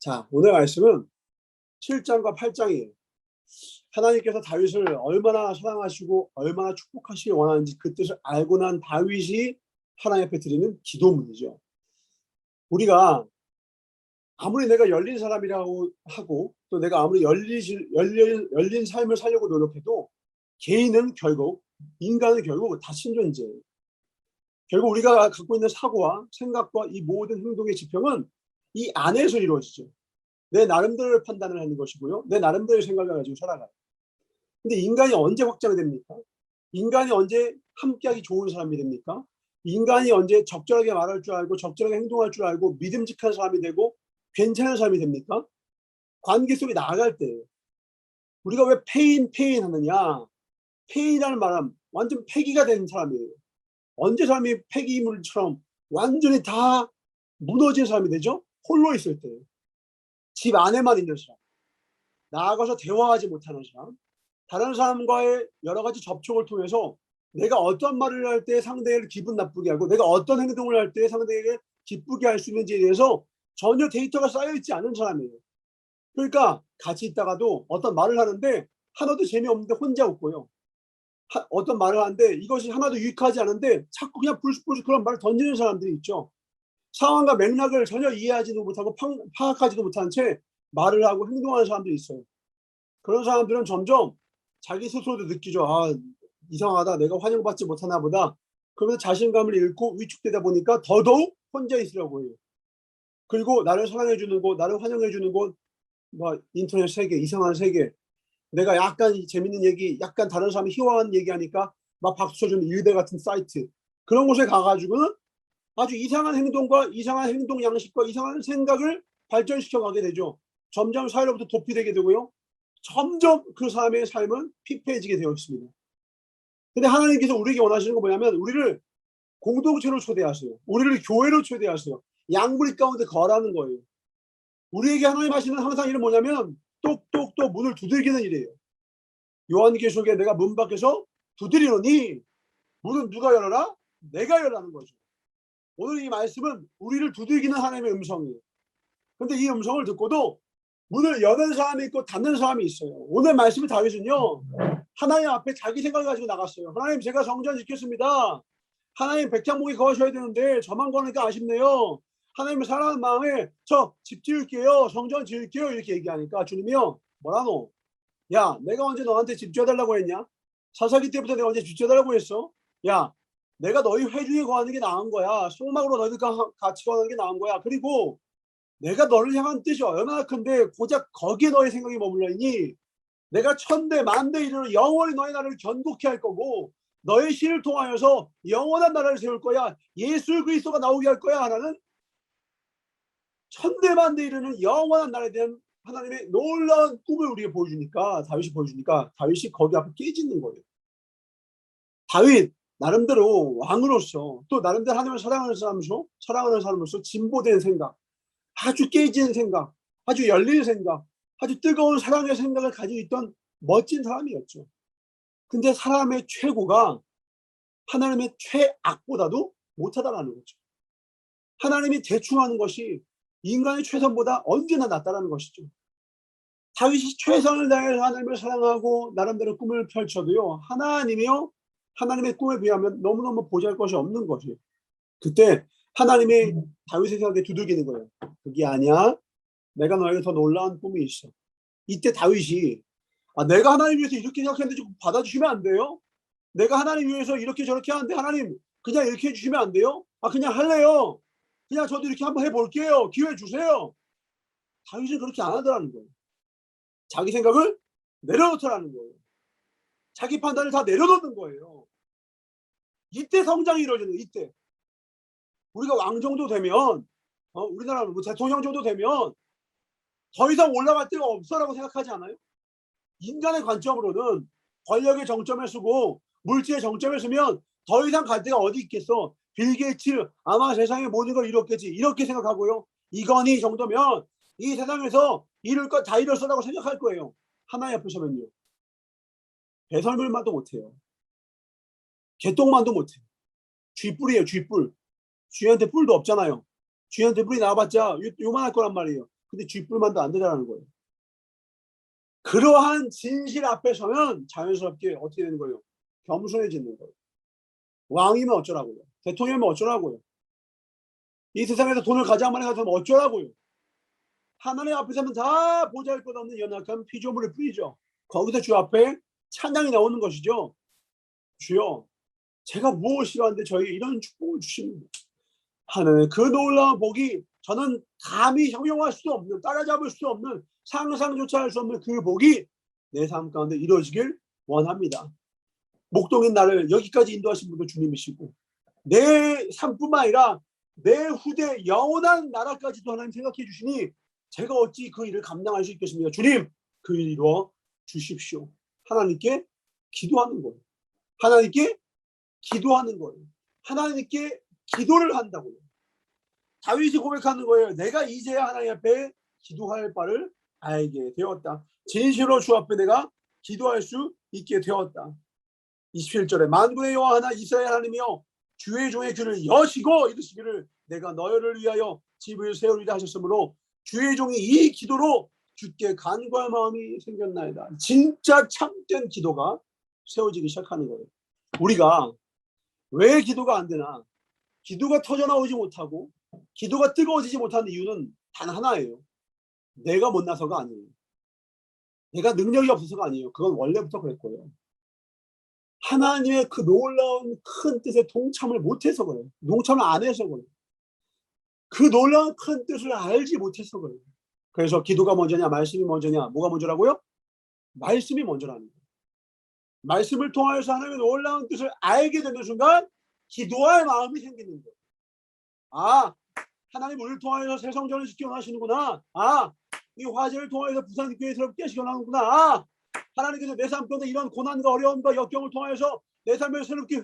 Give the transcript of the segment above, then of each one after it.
자, 오늘 말씀은 7장과 8장이에요. 하나님께서 다윗을 얼마나 사랑하시고 얼마나 축복하시길 원하는지 그 뜻을 알고 난 다윗이 하나님 앞에 드리는 기도문이죠. 우리가 아무리 내가 열린 사람이라고 하고 또 내가 아무리 열린 삶을 살려고 노력해도 개인은 결국, 인간은 결국 다친 존재예요. 결국 우리가 갖고 있는 사고와 생각과 이 모든 행동의 지평은 이 안에서 이루어지죠. 내 나름대로의 판단을 하는 것이고요. 내 나름대로의 생각을 가지고 살아가요. 근데 인간이 언제 확장이 됩니까? 인간이 언제 함께하기 좋은 사람이 됩니까? 인간이 언제 적절하게 말할 줄 알고 적절하게 행동할 줄 알고 믿음직한 사람이 되고 괜찮은 사람이 됩니까? 관계 속에 나아갈 때예요. 우리가 왜 페인 하느냐? 페인이라는 말은 완전 폐기가 된 사람이에요. 언제 사람이 폐기물처럼 완전히 다 무너진 사람이 되죠? 홀로 있을 때. 집 안에만 있는 사람. 나아가서 대화하지 못하는 사람. 다른 사람과의 여러 가지 접촉을 통해서 내가 어떤 말을 할 때 상대를 기분 나쁘게 하고 내가 어떤 행동을 할 때 상대에게 기쁘게 할 수 있는지에 대해서 전혀 데이터가 쌓여있지 않은 사람이에요. 그러니까 같이 있다가도 어떤 말을 하는데 하나도 재미없는데 혼자 웃고요. 어떤 말을 하는데 이것이 하나도 유익하지 않은데 자꾸 그냥 불쑥불쑥 그런 말을 던지는 사람들이 있죠. 상황과 맥락을 전혀 이해하지도 못하고 파악하지도 못한 채 말을 하고 행동하는 사람들이 있어요. 그런 사람들은 점점 자기 스스로도 느끼죠. 아, 이상하다. 내가 환영받지 못하나 보다. 그러면서 자신감을 잃고 위축되다 보니까 더더욱 혼자 있으려고 해요. 그리고 나를 사랑해 주는 곳, 나를 환영해 주는 곳, 뭐 인터넷 세계, 이상한 세계. 내가 약간 재밌는 얘기, 약간 다른 사람이 희화한 얘기하니까 막 박수 쳐주는 일대 같은 사이트. 그런 곳에 가가지고는 아주 이상한 행동과 이상한 행동 양식과 이상한 생각을 발전시켜 가게 되죠. 점점 사회로부터 도피되게 되고요. 점점 그 사람의 삶은 피폐해지게 되어 있습니다. 근데 하나님께서 우리에게 원하시는 건 뭐냐면 우리를 공동체로 초대하세요. 우리를 교회로 초대하세요. 양무리 가운데 거라는 거예요. 우리에게 하나님 하시는 항상 일은 뭐냐면 똑똑똑 문을 두들기는 일이에요. 요한계시록에 내가 문 밖에서 두드리노니 문은 누가 열어라? 내가 열라는 거죠. 오늘 이 말씀은 우리를 두들기는 하나님의 음성이에요. 근데 이 음성을 듣고도 문을 여는 사람이 있고 닫는 사람이 있어요. 오늘 말씀을 다윗은요. 하나님 앞에 자기 생각을 가지고 나갔어요. 하나님, 제가 성전 짓겠습니다. 하나님, 백장목이 거하셔야 되는데 저만 거니까 아쉽네요. 하나님을 사랑하는 마음에 저 집 지을게요. 성전 지을게요. 이렇게 얘기하니까 주님이요. 뭐라노? 야, 내가 언제 너한테 집 지어달라고 했냐? 사사기 때부터 내가 언제 집 지어달라고 했어? 야, 내가 너희 회중에 거하는 게 나은 거야. 소막으로 너희들과 같이 거하는 게 나은 거야. 그리고 내가 너를 향한 뜻이 얼마나 큰데 고작 거기에 너의 생각이 머물러 있니? 내가 천대 만대 이르러 영원히 너의 나라를 견고케 할 거고 너의 신을 통하여서 영원한 나라를 세울 거야. 예수 그리스도가 나오게 할 거야. 하나는 천대 만대 이르는 영원한 나라에 대한 하나님의 놀라운 꿈을 우리에게 보여주니까 다윗이 거기 앞에 깨지는 거예요. 다윗 나름대로 왕으로서 또 나름대로 하나님을 사랑하는 사람으로서 진보된 생각, 아주 깨지는 생각, 아주 열린 생각, 아주 뜨거운 사랑의 생각을 가지고 있던 멋진 사람이었죠. 근데 사람의 최고가 하나님의 최악보다도 못하다라는 거죠. 하나님이 대충 하는 것이 인간의 최선보다 언제나 낫다라는 것이죠. 다윗이 최선을 다해서 하나님을 사랑하고 나름대로 꿈을 펼쳐도요. 하나님이요. 하나님의 꿈에 비하면 너무너무 보잘 것이 없는 것이에요. 그때 하나님이 다윗의 생각에 두들기는 거예요. 그게 아니야. 내가 너에게 더 놀라운 꿈이 있어. 이때 다윗이 내가 하나님 위해서 이렇게 생각했는데 좀 받아주시면 안 돼요? 내가 하나님 위해서 이렇게 저렇게 하는데 하나님 그냥 이렇게 해주시면 안 돼요? 그냥 할래요. 그냥 저도 이렇게 한번 해볼게요. 기회 주세요. 다윗은 그렇게 안 하더라는 거예요. 자기 생각을 내려놓더라는 거예요. 자기 판단을 다 내려놓는 거예요. 이때 성장이 이루어지는 이때. 우리가 왕 정도 되면 우리나라 뭐 대통령 정도 되면 더 이상 올라갈 데가 없어라고 생각하지 않아요? 인간의 관점으로는 권력의 정점에 서고 물질의 정점에 서면 더 이상 갈 데가 어디 있겠어. 빌 게이츠 아마 세상의 모든 걸 이뤘겠지 이렇게 생각하고요. 이건희 정도면 이 세상에서 이룰 것 다 이뤘어라고 생각할 거예요. 하나님 앞에 서면요. 배설물만도 못해요. 개똥만도 못해요. 쥐뿔이에요. 쥐뿔. 쥐한테 뿔도 없잖아요. 쥐한테 뿔이 나와봤자 요만할 거란 말이에요. 근데 쥐뿔만도 안 되라는 거예요. 그러한 진실 앞에 서면 자연스럽게 어떻게 되는 거예요? 겸손해지는 거예요. 왕이면 어쩌라고요? 대통령이면 어쩌라고요? 이 세상에서 돈을 가장 많이 가져면 어쩌라고요? 하나님 앞에서는 다 보잘것없는 연약한 피조물일 뿐이죠. 거기서 주 앞에 찬양이 나오는 것이죠. 주여, 제가 무엇이라 하는데 저에게 이런 축복을 주십니다. 하나님의 그 놀라운 복이 저는 감히 형용할 수 없는, 따라잡을 수 없는, 상상조차 할 수 없는 그 복이 내 삶 가운데 이루어지길 원합니다. 목동인 나를 여기까지 인도하신 분도 주님이시고 내 삶뿐만 아니라 내 후대 영원한 나라까지도 하나님 생각해 주시니 제가 어찌 그 일을 감당할 수 있겠습니까? 주님, 그 일 이루어 주십시오. 하나님께 기도하는 거예요. 하나님께 기도하는 거예요. 하나님께 기도를 한다고요. 다윗이 고백하는 거예요. 내가 이제야 하나님 앞에 기도할 바를 알게 되었다. 진실로 주 앞에 내가 기도할 수 있게 되었다. 27절에 만군의 여호와 하나 이스라엘 하나님이여 주의 종의 귀를 여시고 이르시기를 내가 너희를 위하여 집을 세우리라 하셨으므로 주의 종이 이 기도로 주께 간구할 마음이 생겼나이다. 진짜 참된 기도가 세워지기 시작하는 거예요. 우리가 왜 기도가 안 되나? 기도가 터져나오지 못하고 기도가 뜨거워지지 못하는 이유는 단 하나예요. 내가 못나서가 아니에요. 내가 능력이 없어서가 아니에요. 그건 원래부터 그랬고요. 하나님의 그 놀라운 큰 뜻에 동참을 못해서 그래요. 동참을 안 해서 그래요. 그 놀라운 큰 뜻을 알지 못해서 그래요. 그래서 기도가 먼저냐 말씀이 먼저냐, 뭐가 먼저라고요? 말씀이 먼저라는 거예요. 말씀을 통하여서 하나님의 놀라운 뜻을 알게 되는 순간 기도할 마음이 생기는 거예요. 아, 하나님 우리를 통하여서 새 성전을 짓기 원하시는구나. 아, 이 화재를 통하여서 부산교회 새롭게 하시기 원하는구나. 아, 하나님께서 내 삶 가운데 이런 고난과 어려움과 역경을 통하여서 내 삶을 새롭게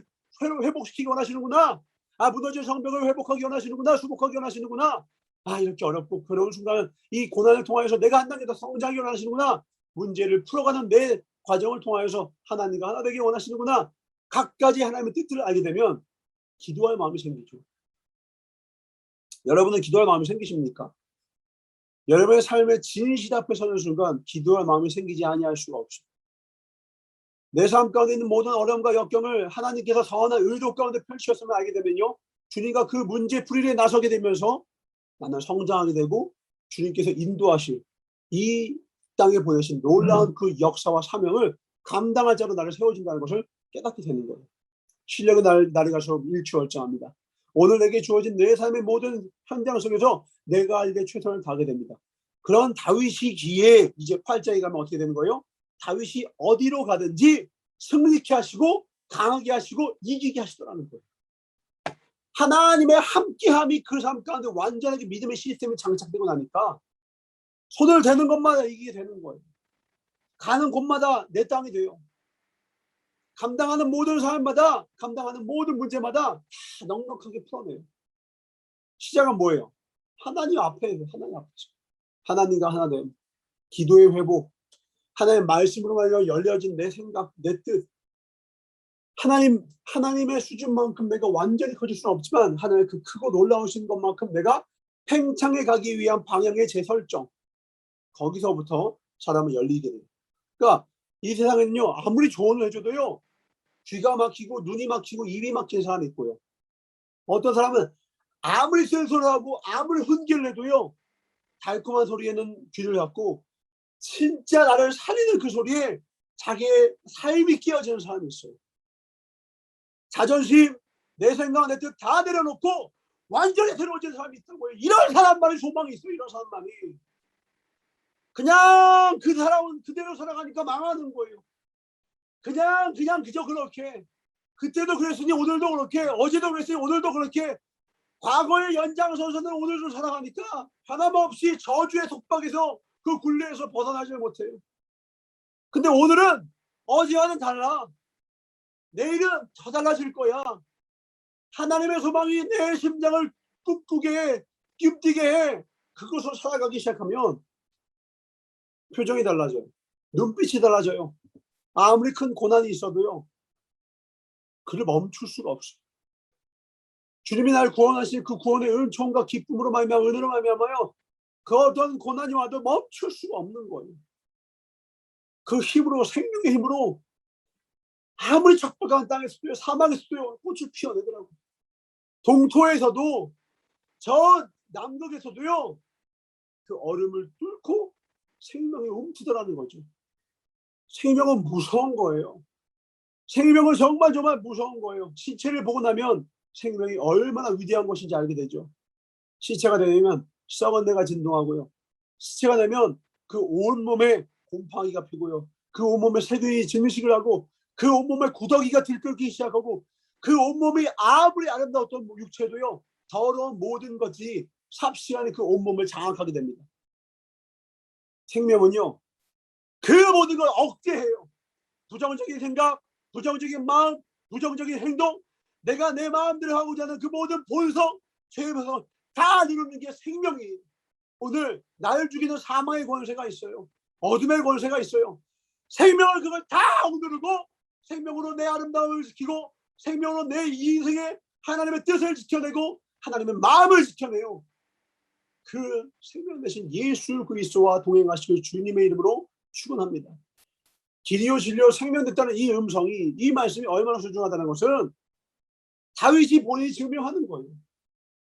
회복시키기 원하시는구나. 아, 무너진 성벽을 회복하기 원하시는구나. 수복하기 원하시는구나. 아, 이렇게 어렵고 그런 순간 이 고난을 통하여서 내가 한 단계 더 성장하기 원하시는구나. 문제를 풀어가는 내 과정을 통하여서 하나님과 하나 되기 원하시는구나. 각가지 하나님의 뜻을 알게 되면 기도할 마음이 생기죠. 여러분은 기도할 마음이 생기십니까? 여러분의 삶의 진실 앞에 서는 순간 기도할 마음이 생기지 아니할 수가 없습니다. 내 삶 가운데 있는 모든 어려움과 역경을 하나님께서 선한 의도 가운데 펼치셨음을 알게 되면요, 주님과 그 문제 풀이에 나서게 되면서 나는 성장하게 되고 주님께서 인도하실 이 땅에 보내신 놀라운 그 역사와 사명을 감당할 자로 나를 세워진다는 것을 깨닫게 되는 거예요. 실력의 날이 갈수록 일취월장합니다. 오늘 내게 주어진 내 삶의 모든 현장 속에서 내가 알게 최선을 다하게 됩니다. 그런 다윗이기에 이제 8장에 가면 어떻게 되는 거예요? 다윗이 어디로 가든지 승리케 하시고 강하게 하시고 이기게 하시더라는 거예요. 하나님의 함께함이 그 삶 가운데 완전하게 믿음의 시스템이 장착되고 나니까 손을 대는 것마다 이기게 되는 거예요. 가는 곳마다 내 땅이 돼요. 감당하는 모든 삶마다, 감당하는 모든 문제마다 다 넉넉하게 풀어내요. 시작은 뭐예요? 하나님 앞에, 하나님 앞에서. 하나님과 하나 됨. 기도의 회복. 하나님의 말씀으로 말려 열려진 내 생각, 내 뜻. 하나님의 수준만큼 내가 완전히 커질 수는 없지만 하나님의 그 크고 놀라우신 것만큼 내가 팽창해 가기 위한 방향의 재설정. 거기서부터 사람은 열리게 돼요. 그러니까 이 세상에는요, 아무리 조언을 해줘도요, 귀가 막히고 눈이 막히고 입이 막힌 사람이 있고요. 어떤 사람은 아무리 센 소리를 하고 아무리 훈계를 해도요, 달콤한 소리에는 귀를 닫고 진짜 나를 살리는 그 소리에 자기의 삶이 끼어지는 사람이 있어요. 자존심, 내 생각, 내 뜻 다 내려놓고 완전히 새로워진 사람이 있다고요. 이런 사람만이 소망이 있어요. 이런 사람만이. 그냥 그 사람은 그대로 살아가니까 망하는 거예요. 그냥 그저 그렇게. 그때도 그랬으니 오늘도 그렇게, 어제도 그랬으니 오늘도 그렇게, 과거의 연장선상을 오늘도 살아가니까 하나없이 저주의 속박에서 그 굴레에서 벗어나지 못해요. 근데 오늘은 어제와는 달라. 내일은 더 달라질 거야. 하나님의 소망이 내 심장을 꿈꾸게, 낌뛰게 해. 그것을 살아가기 시작하면 표정이 달라져요. 눈빛이 달라져요. 아무리 큰 고난이 있어도요, 그를 멈출 수가 없어요. 주님이 날 구원하신 그 구원의 은총과 기쁨으로 말미암아 은혜로 말미암아요. 그 어떤 고난이 와도 멈출 수가 없는 거예요. 그 힘으로, 생명의 힘으로 아무리 척박한 땅에서도요, 사막에서도요, 꽃을 피워내더라고요. 동토에서도, 저 남극에서도요, 그 얼음을 뚫고 생명이 움트더라는 거죠. 생명은 무서운 거예요. 생명은 정말 정말 무서운 거예요. 시체를 보고 나면 생명이 얼마나 위대한 것인지 알게 되죠. 시체가 되면 썩은 데가 진동하고요. 시체가 되면 그 온몸에 곰팡이가 피고요. 그 온몸에 세균이 증식을 하고, 그 온몸에 구더기가 들끓기 시작하고, 그 온몸이 아무리 아름다웠던 육체도요, 더러운 모든 것이 삽시간에 그 온몸을 장악하게 됩니다. 생명은요, 그 모든 걸 억제해요. 부정적인 생각, 부정적인 마음, 부정적인 행동, 내가 내 마음대로 하고자 하는 그 모든 본성, 죄의 본성 다 누르는 게 생명이에요. 오늘 나를 죽이는 사망의 권세가 있어요. 어둠의 권세가 있어요. 생명을 그걸 다 억누르고 생명으로 내 아름다움을 지키고 생명으로 내 인생에 하나님의 뜻을 지켜내고 하나님의 마음을 지켜내요. 그 생명 대신 예수 그리스도와 동행하시는 주님의 이름으로 축원합니다. 길이요 진리요 생명 됐다는 이 음성이, 이 말씀이 얼마나 소중하다는 것은 다윗이 본인이 증명하는 거예요.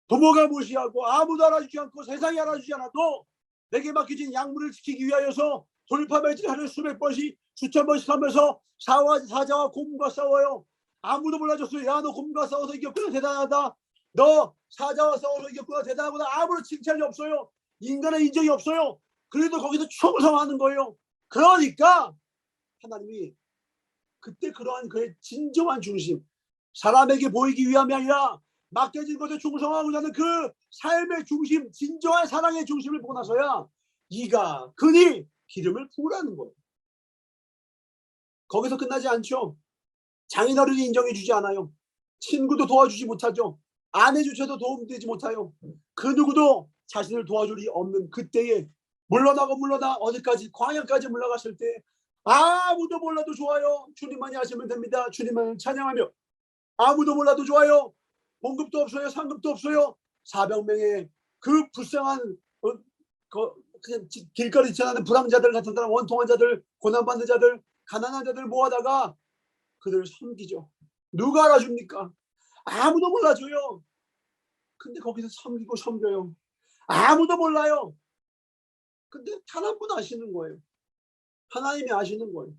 부모가 무시하고 아무도 알아주지 않고 세상이 알아주지 않아도 내게 맡겨진 약물을 지키기 위하여서 돌파매질하는 수백 번씩 수천 번씩 하면서 사자와 곰과 싸워요. 아무도 몰라줬어요. 야, 너 곰과 싸워서 이겼구나, 대단하다. 너 사자와 싸워서 이겼구나, 대단하구나. 아무런 칭찬이 없어요. 인간의 인정이 없어요. 그래도 거기서 충성하는 거예요. 그러니까 하나님이 그때 그러한 그의 진정한 중심, 사람에게 보이기 위함이 아니라 맡겨진 것에 충성하고자 하는 그 삶의 중심, 진정한 사랑의 중심을 보고 나서야 이가 그니 기름을 부으라는 거예요. 거기서 끝나지 않죠. 장인어른이 인정해 주지 않아요. 친구도 도와주지 못하죠. 아내조차도 도움되지 못해요. 그 누구도 자신을 도와줄 리 없는 그때에 물러나 어디까지, 광야까지 물러갔을 때 아무도 몰라도 좋아요. 주님만이 하시면 됩니다. 주님만을 찬양하며, 아무도 몰라도 좋아요. 봉급도 없어요. 상급도 없어요. 400명의 그 불쌍한 그냥 길거리 지나는 불황자들 같은 사람, 원통한 자들, 고난받는 자들, 가난한 자들 모아다가 그들을 섬기죠. 누가 알아줍니까? 아무도 몰라줘요. 근데 거기서 섬기고 섬겨요. 아무도 몰라요. 근데 단 한 분 아시는 거예요. 하나님이 아시는 거예요.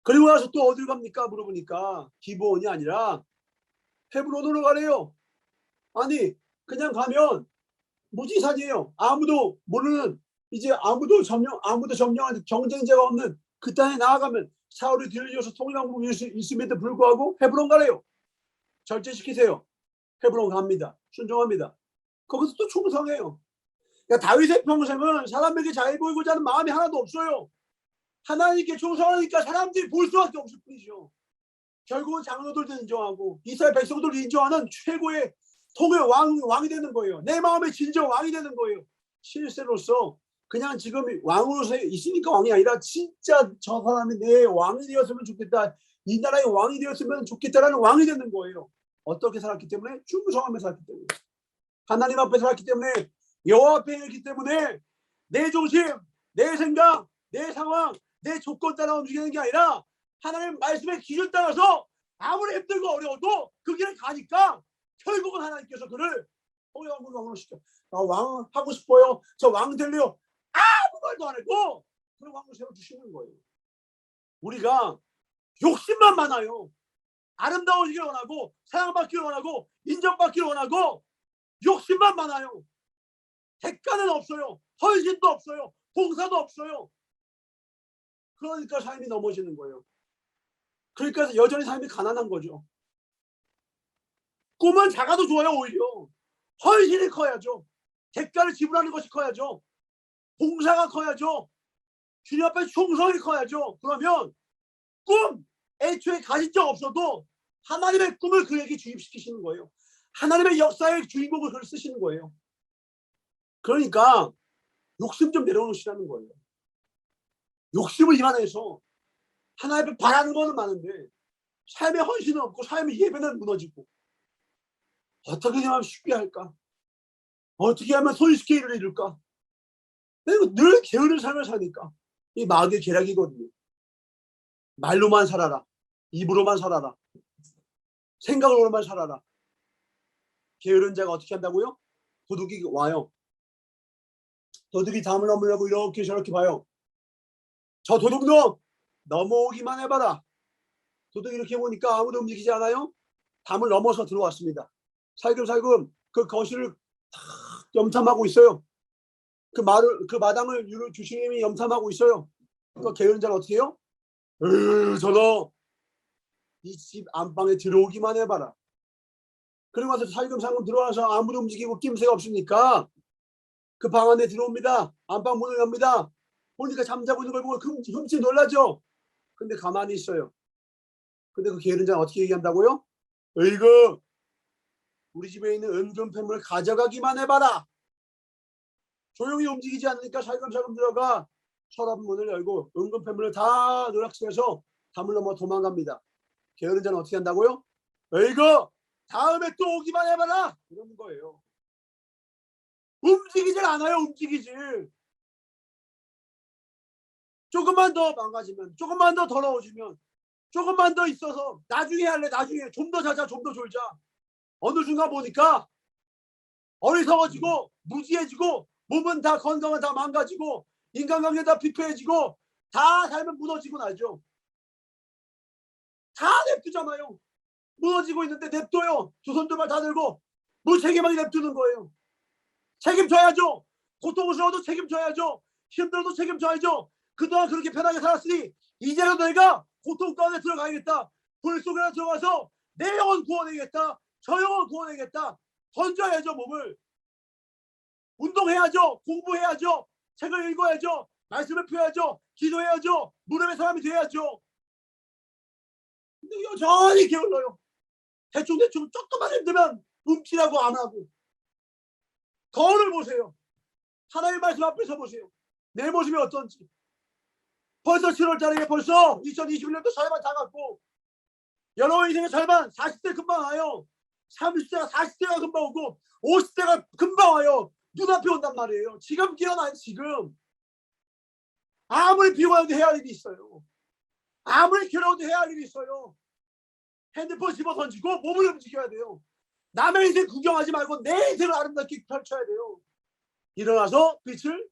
그리고 나서 또 어딜 갑니까? 물어보니까 기브온이 아니라 헤브론으로 가래요. 아니, 그냥 가면 무지산이에요. 아무도 모르는, 이제 아무도 점령한 경쟁자가 없는 그 땅에 나아가면 사울이 뒤를 이어서 통일왕국 있음에도 불구하고 헤브론 가래요. 절제시키세요. 헤브론 갑니다. 순종합니다. 거기서 또 충성해요. 그러니까 다윗의 평생은 사람에게 잘 보이고자 하는 마음이 하나도 없어요. 하나님께 충성하니까 사람들이 볼 수밖에 없을 뿐이죠. 결국은 장로들도 인정하고 이스라엘 백성들도 인정하는 최고의 통의 왕이 되는 거예요. 내 마음의 진정 왕이 되는 거예요. 실세로서 그냥 지금 왕으로서 있으니까 왕이 아니라 진짜 저 사람이 내 왕이 되었으면 좋겠다, 이 나라의 왕이 되었으면 좋겠다라는 왕이 되는 거예요. 어떻게 살았기 때문에? 충성하며 살았기 때문에, 하나님 앞에 살았기 때문에, 여호와 앞에 있기 때문에. 내 중심, 내 생각, 내 상황, 내 조건 따라 움직이는 게 아니라 하나님 말씀의 기준 따라서 아무리 힘들고 어려워도 그 길을 가니까 결국은 하나님께서 그를 왕으로 시켜. 나 왕 하고 싶어요. 저 왕 될래요. 아무 말도 안 해도 그런 왕을 세워주시는 거예요. 우리가 욕심만 많아요. 아름다워지기를 원하고, 사랑받기를 원하고, 인정받기를 원하고, 욕심만 많아요. 대가는 없어요. 헌신도 없어요. 봉사도 없어요. 그러니까 삶이 넘어지는 거예요. 그러니까 여전히 삶이 가난한 거죠. 꿈은 작아도 좋아요. 오히려 헌신이 커야죠. 대가를 지불하는 것이 커야죠. 봉사가 커야죠. 주님 앞에 충성이 커야죠. 그러면 꿈 애초에 가진 적 없어도 하나님의 꿈을 그에게 주입시키시는 거예요. 하나님의 역사의 주인공을 그를 쓰시는 거예요. 그러니까 욕심 좀 내려놓으시라는 거예요. 욕심을 이만해서 하나님 앞에 바라는 거는 많은데 삶의 헌신은 없고 삶의 예배는 무너지고, 어떻게 하면 쉽게 할까? 어떻게 하면 손쉽게 일을 이룰까? 그리고 늘 게으른 삶을 사니까 이 마귀의 계략이거든요. 말로만 살아라. 입으로만 살아라. 생각으로만 살아라. 게으른 자가 어떻게 한다고요? 도둑이 와요. 도둑이 담을 넘으려고 이렇게 저렇게 봐요. 저 도둑놈 넘어오기만 해봐라. 도둑이 이렇게 보니까 아무도 움직이지 않아요. 담을 넘어서 들어왔습니다. 살금살금 그 거실을 탁 염탐하고 있어요. 그 마당을 주시님이 염탐하고 있어요. 그 게으른 자는 어떻게 해요? 저너 이 집 안방에 들어오기만 해봐라. 그리고 와서 살금살금 들어와서 아무도 움직이고 낌새가 없으니까 그 방 안에 들어옵니다. 안방 문을 엽니다. 보니까 잠자고 있는 걸 보고 흠칫 놀라죠. 근데 가만히 있어요. 근데 그 게으른 자는 어떻게 얘기한다고요? 으이구 우리 집에 있는 은금패물을 가져가기만 해봐라. 조용히 움직이지 않으니까 살금살금 들어가 서랍 문을 열고 은금패물을 다 누락해서 담을 넘어 도망갑니다. 게으른 자는 어떻게 한다고요? 으이구 다음에 또 오기만 해봐라. 이러는 거예요. 움직이질 않아요. 움직이질. 조금만 더 망가지면, 조금만 더 더러워지면, 조금만 더 있어서 나중에 할래. 나중에 좀 더 자자, 좀 더 졸자. 어느 순간 보니까 어리석어지고 무지해지고 몸은 다 건강은 다 망가지고 인간관계 다 피폐해지고 다 삶은 무너지고 나죠. 다 냅두잖아요. 무너지고 있는데 냅둬요. 두 손 두 발 다 들고 무책임하게 냅두는 거예요. 책임져야죠. 고통스러워도 책임져야죠. 힘들어도 책임져야죠. 그동안 그렇게 편하게 살았으니 이제는 내가 고통 가운데 들어가야겠다. 불 속에 들어가서 내 영혼 구원해야겠다. 저 영혼 구원해야겠다. 던져야죠. 몸을. 운동해야죠. 공부해야죠. 책을 읽어야죠. 말씀을 펴야죠. 기도해야죠. 무릎의 사람이 돼야죠. 근데 여전히 게을러요. 대충 조금만 힘들면 움찔하고 안 하고. 거울을 보세요. 하나님의 말씀 앞에 서 보세요. 내 모습이 어떤지. 벌써 7월달에 벌써 2021년도 절반 다 갔고 여러분 인생의 절반 40대 금방 와요. 30대가 40대가 금방 오고 50대가 금방 와요. 눈앞에 온단 말이에요. 지금 깨어나요. 지금. 아무리 피곤해도 해야 할 일이 있어요. 아무리 괴로워도 해야 할 일이 있어요. 핸드폰 집어 던지고 몸을 움직여야 돼요. 남의 인생 구경하지 말고 내 인생을 아름답게 펼쳐야 돼요. 일어나서 빛을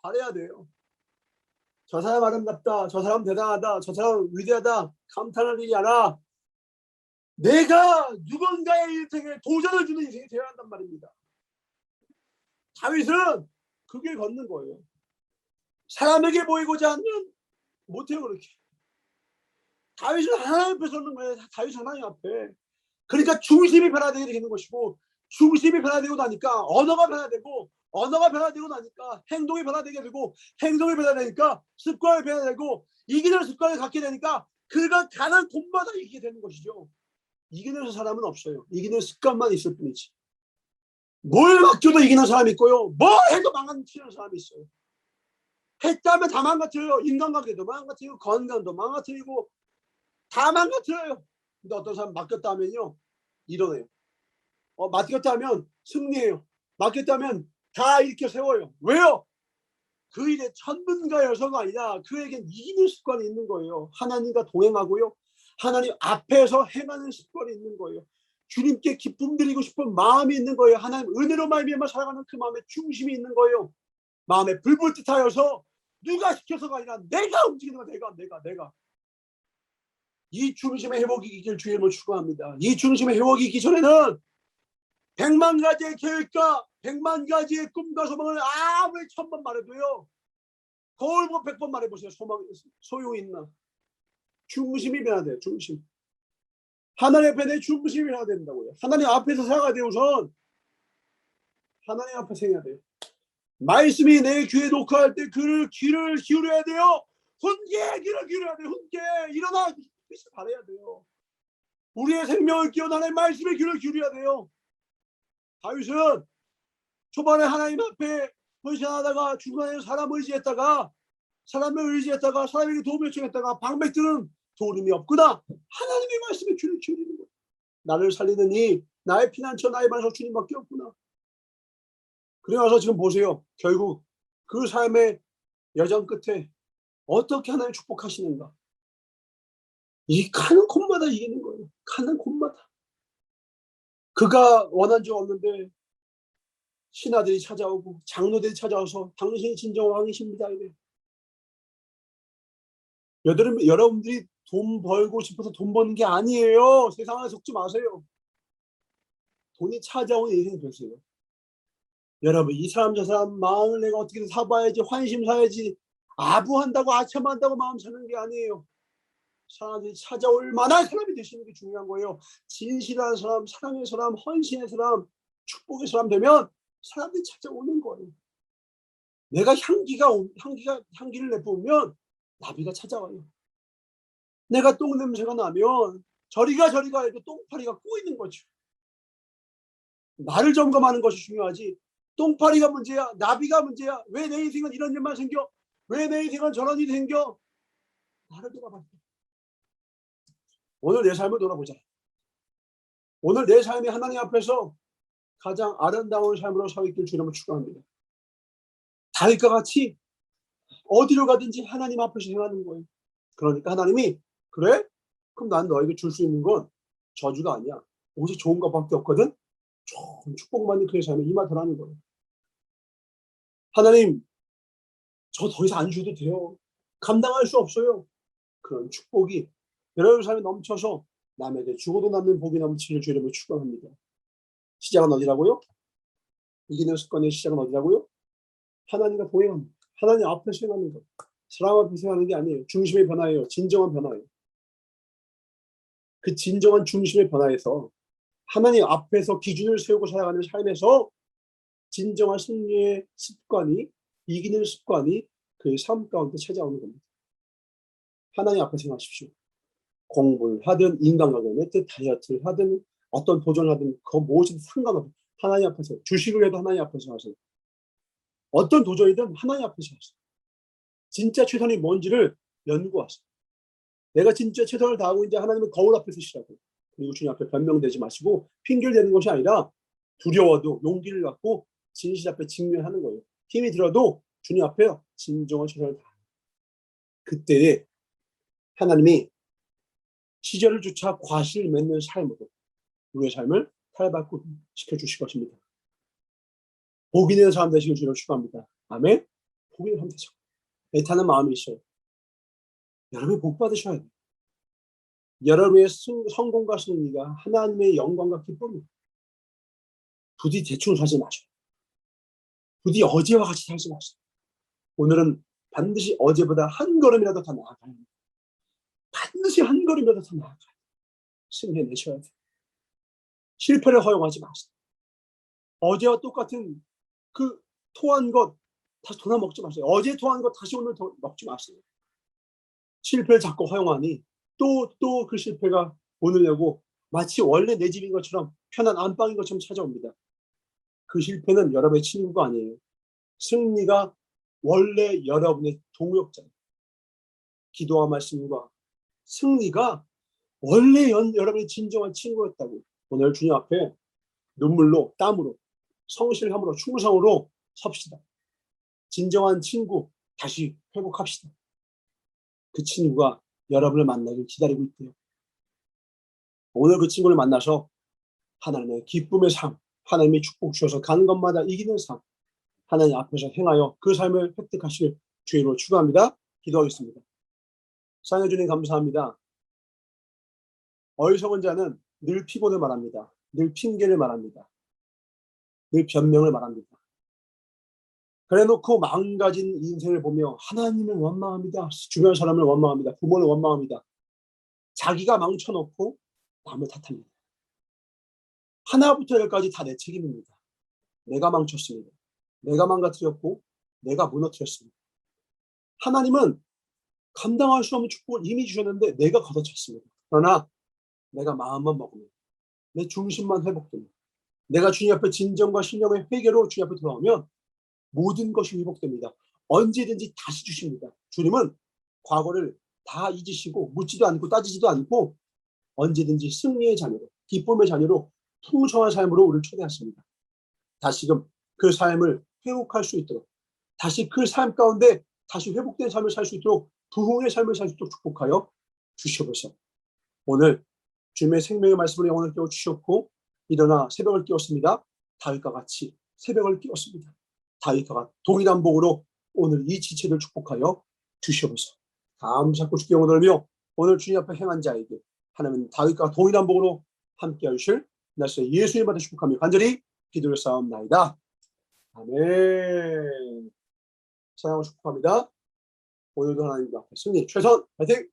발해야 돼요. 저 사람 아름답다. 저 사람 대단하다. 저 사람 위대하다. 감탄할 일이 아니라 내가 누군가의 인생에 도전을 주는 인생이 되어야 한단 말입니다. 다윗은 그 길 걷는 거예요. 사람에게 보이고자 하면 못해요. 그렇게. 다윗은 하나님 앞에 서는 거예요. 다윗은 하나님 앞에. 그러니까 중심이 변화되게 되는 것이고 중심이 변화되고 나니까 언어가 변화되고 언어가 변화되고 나니까 행동이 변화되게 되고 행동이 변화되니까 습관이 변화되고 이기는 습관을 갖게 되니까 그가 가는 곳마다 이기게 되는 것이죠. 이기는 사람은 없어요. 이기는 습관만 있을 뿐이지. 뭘 맡겨도 이기는 사람이 있고요. 뭘 해도 망가뜨리는 사람이 있어요. 했다면 다 망가뜨려요. 인간관계도 망가뜨리고 건강도 망가뜨리고 다 망가뜨려요. 근데 어떤 사람 맡겼다면요. 이러네요. 맡겼다면 승리해요. 맡겼다면 다 일으켜 세워요. 왜요? 그 일의 전문가여서가 아니라 그에겐 이기는 습관이 있는 거예요. 하나님과 동행하고요. 하나님 앞에서 행하는 습관이 있는 거예요. 주님께 기쁨 드리고 싶은 마음이 있는 거예요. 하나님 은혜로 말미암아 살아가는 그 마음에 중심이 있는 거예요. 마음에 불붙듯하여서 누가 시켜서가 아니라 내가 움직이는 거야. 내가. 이 중심의 회복이 있길 주님을 축원합니다. 이 중심의 회복이 있기 전에는 100만 가지의 계획과 100만 가지의 꿈과 소망을 아무리 1000번 말해도요. 거울 보고 100번 말해보세요. 소용이 있나. 중심이 변화야 돼요. 중심. 하나님 앞에 내 중심이 변화야 된다고요. 하나님 앞에서 살아가야 돼요. 우선. 하나님 앞에서 해야 돼요. 말씀이 내 귀에 녹화할 때 귀를 기울여야 돼요. 훈계 귀를 기울여야 돼요. 훈계. 일어나. 빛을 발해야 돼요. 우리의 생명을 끼운 하나님의 말씀에 귀를 기울여야 돼요. 다윗은 초반에 하나님 앞에 헌신하다가 중간에 사람을 의지했다가 사람에게 도움을 요청했다가 방백들은 도움이 없구나. 하나님의 말씀에 귀를 기울이는 거예요. 나를 살리는 이 나의 피난처 나의 반석 주님밖에 없구나. 그래 와서 지금 보세요. 결국 그 삶의 여정 끝에 어떻게 하나님 축복하시는가. 이 가는 곳마다 이기는 거예요. 가는 곳마다. 그가 원한 적 없는데 신하들이 찾아오고 장로들이 찾아와서 당신이 진정 왕이십니다. 이래. 여러분들이 돈 벌고 싶어서 돈 버는 게 아니에요. 세상에 속지 마세요. 돈이 찾아오는 인생이 됐어요. 여러분, 이 사람 저 사람 마음을 내가 어떻게든 사봐야지, 환심 사야지, 아부한다고 아첨한다고 마음 사는 게 아니에요. 사람들이 찾아올 만한 사람이 되시는 게 중요한 거예요. 진실한 사람, 사랑의 사람, 헌신의 사람, 축복의 사람 되면 사람들이 찾아오는 거예요. 내가 향기를 내뿜으면 나비가 찾아와요. 내가 똥 냄새가 나면 저리가 해도 똥파리가 꼬이는 거죠. 나를 점검하는 것이 중요하지. 똥파리가 문제야, 나비가 문제야. 왜 내 인생은 이런 일만 생겨? 왜 내 인생은 저런 일이 생겨? 나를 돌아봐. 오늘 내 삶을 돌아보자. 오늘 내 삶이 하나님 앞에서 가장 아름다운 삶으로 서 있길 주님을 축원합니다. 다윗과 같이 어디로 가든지 하나님 앞에서 행하는 거예요. 그러니까 하나님이 그래? 그럼 난 너에게 줄 수 있는 건 저주가 아니야. 오직 좋은 것밖에 없거든. 좋은 축복만이 그의 삶에 임하더라는 거예요. 하나님, 저 더 이상 안 주셔도 돼요. 감당할 수 없어요. 그런 축복이 여러분 삶에 넘쳐서 남에게 주고도 남는 복이 넘치는 주님을 축원합니다. 시작은 어디라고요? 이기는 습관의 시작은 어디라고요? 하나님과 동행합니다. 하나님 앞에서 행하는 것. 사람 앞에서 하는 게 아니에요. 중심의 변화예요. 진정한 변화예요. 그 진정한 중심의 변화에서 하나님 앞에서 기준을 세우고 살아가는 삶에서 진정한 승리의 습관이, 이기는 습관이 그 삶 가운데 찾아오는 겁니다. 하나님 앞에서 행하십시오. 공부를 하든 인간관계를 하든 다이어트를 하든 어떤 도전을 하든 그 무엇이든 상관없어요. 하나님 앞에서 주식을 해도 하나님 앞에서 하세요. 어떤 도전이든 하나님 앞에서 하세요. 진짜 최선이 뭔지를 연구하세요. 내가 진짜 최선을 다하고 이제 하나님은 거울 앞에 서시라고. 그리고 주님 앞에 변명되지 마시고 핑계를 대는 것이 아니라 두려워도 용기를 갖고 진실 앞에 직면하는 거예요. 힘이 들어도 주님 앞에 진정한 최선을 다하는. 그때에 하나님이 시절을 조차 과실을 맺는 삶으로 우리의 삶을 탈바꿈 시켜주실 것입니다. 복 있는 사람 되시길 주님을 축원합니다. 아멘. 복 있는 사람 되시고 애타는 마음이 있어요. 여러분이 복 받으셔야 돼요. 여러분의 성공과 승리가 하나님의 영광과 기쁨입니다. 부디 대충 살지 마세요. 부디 어제와 같이 살지 마세요. 오늘은 반드시 어제보다 한 걸음이라도 더 나아가야 합니다. 반드시 한 걸음이라도 더 나아가야 돼요. 승리해내셔야 돼요. 실패를 허용하지 마세요. 어제와 똑같은 그 토한 것 다시 돌아 먹지 마세요. 어제 토한 것 다시 오늘 먹지 마세요. 실패를 자꾸 허용하니 또 그 실패가 오늘려고 마치 원래 내 집인 것처럼 편한 안방인 것처럼 찾아옵니다. 그 실패는 여러분의 친구가 아니에요. 승리가 원래 여러분의 동역자예요. 기도와 말씀과 승리가 원래 여러분의 진정한 친구였다고. 오늘 주님 앞에 눈물로 땀으로 성실함으로 충성으로 섭시다. 진정한 친구 다시 회복합시다. 그 친구가 여러분을 만나길 기다리고 있대요. 오늘 그 친구를 만나서 하나님의 기쁨의 삶, 하나님의 축복 주셔서 가는 것마다 이기는 삶, 하나님 앞에서 행하여 그 삶을 획득하실 주의로 축원합니다. 기도하겠습니다. 사랑해 주님 감사합니다. 어리석은 자는 늘 피곤을 말합니다. 늘 핑계를 말합니다. 늘 변명을 말합니다. 그래놓고 망가진 인생을 보며 하나님을 원망합니다. 주변 사람을 원망합니다. 부모를 원망합니다. 자기가 망쳐놓고 남을 탓합니다. 하나부터 열까지 다 내 책임입니다. 내가 망쳤습니다. 내가 망가뜨렸고 내가 무너뜨렸습니다. 하나님은 감당할 수 없는 축복을 이미 주셨는데 내가 걷어찼습니다. 그러나 내가 마음만 먹으면 내 중심만 회복되면 내가 주님 앞에 진정과 신령의 회개로 주님 앞에 돌아오면 모든 것이 회복됩니다. 언제든지 다시 주십니다. 주님은 과거를 다 잊으시고 묻지도 않고 따지지도 않고 언제든지 승리의 자녀로 기쁨의 자녀로 풍성한 삶으로 우리를 초대하십니다. 다시금 그 삶을 회복할 수 있도록 다시 그 삶 가운데 다시 회복된 삶을 살 수 있도록 부흥의 삶을 살 수 있도록 축복하여 주시옵소서. 오늘 주님의 생명의 말씀을 영혼을 깨워 주셨고 일어나 새벽을 깨웠습니다. 다윗과 같이 새벽을 깨웠습니다. 다윗과 같이 동일한 복으로 오늘 이 지체를 축복하여 주시옵소서. 감사하고 주께 영광을 돌리며 오늘 주님 앞에 행한 자에게 하나님 다윗과 동일한 복으로 함께하여 주실 나의 예수님 받아 축복하며 간절히 기도를 쌓옵나이다. 아멘. 사랑하고 축복합니다. 오늘도 하나님과 같이 승리 최선 화이팅!